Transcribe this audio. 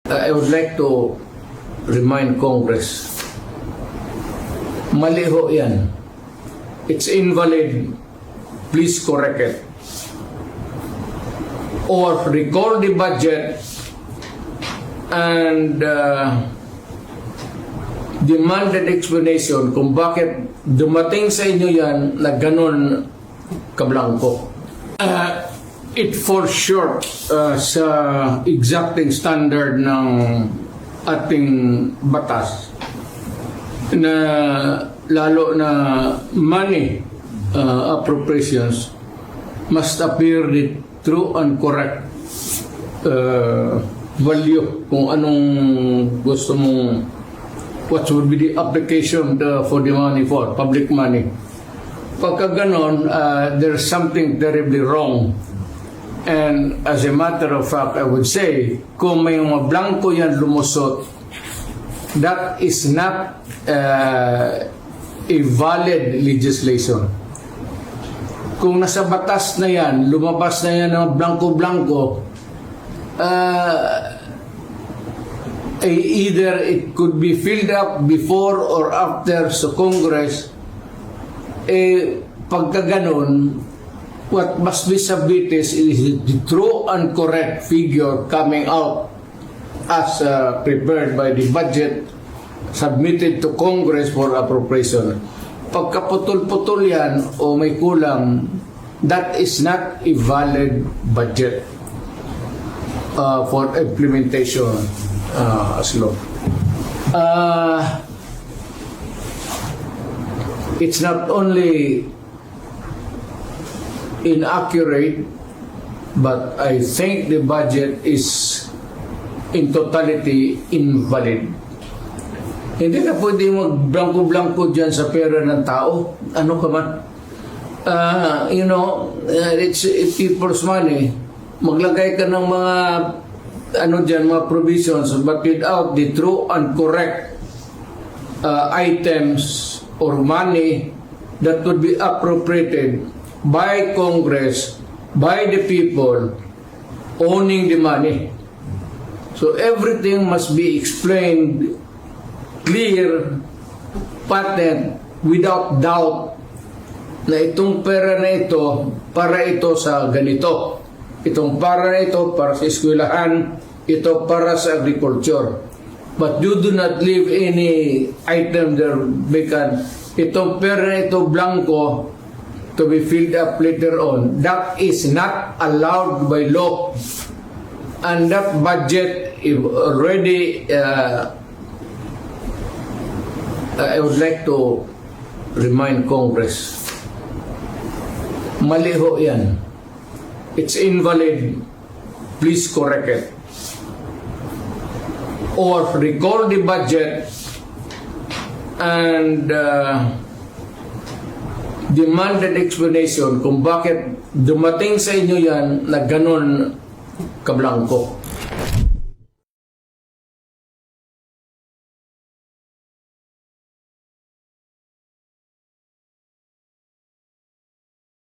I would like to remind Congress, mali ho yan. It's invalid. Please correct it. Or recall the budget and demanded explanation kung bakit dumating sa inyo yan na ganun kablangko. It falls short sa exacting standard ng ating batas na lalo na money appropriations must appear the true and correct value kung anong gusto mong what would be the application for the money for public money. Pagka ganon, there's something terribly wrong. And as a matter of fact, I would say, kung may mga blanco yan lumusot, that is not a valid legislation. Kung nasa batas na yan, lumabas na yan ng blanco-blanco, either it could be filled up before or after sa Congress, pagka ganon, what must be submitted is the true and correct figure coming out as prepared by the budget submitted to Congress for appropriation. Pagkaputol-putol yan o may kulang, that is not a valid budget for implementation as law. It's not only inaccurate, but I think the budget is in totality invalid. Hindi na pwede mag-blanco-blanco dyan sa pera ng tao. Ano ka man? It's people's money. Maglagay ka ng mga mga provisions, but without the true and correct items or money that would be appropriated by Congress, by the people owning the money. So everything must be explained clear, patent, without doubt na itong pera na ito para ito sa ganito. Itong para na ito para sa eskwelahan, ito para sa agriculture. But you do not leave any item there vacant. Itong pera na ito blanco to be filled up later on. That is not allowed by law. And that budget is already I would like to remind Congress, mali ho yan. It's invalid. Please correct it. Or recall the budget and demanded explanation kung bakit dumating sa inyo yan na ganun kablangko.